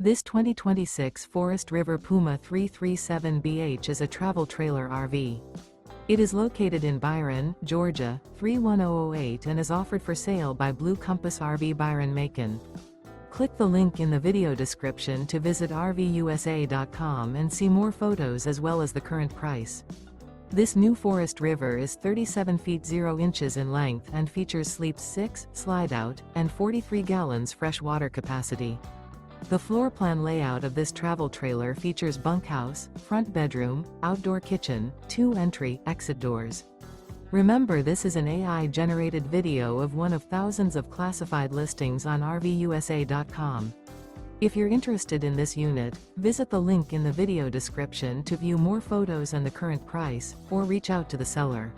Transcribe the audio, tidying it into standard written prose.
This 2026 Forest River Puma 337BH is a travel trailer RV. It is located in Byron, Georgia, 31008 and is offered for sale by Blue Compass RV Byron-Macon. Click the link in the video description to visit RVUSA.com and see more photos as well as the current price. This new Forest River is 37 feet 0 inches in length and features sleeps 6, slide-out, and 43 gallons fresh water capacity. The floor plan layout of this travel trailer features bunkhouse, front bedroom, outdoor kitchen, 2 entry/exit doors. Remember, this is an AI-generated video of one of thousands of classified listings on RVUSA.com. If you're interested in this unit, visit the link in the video description to view more photos and the current price, or reach out to the seller.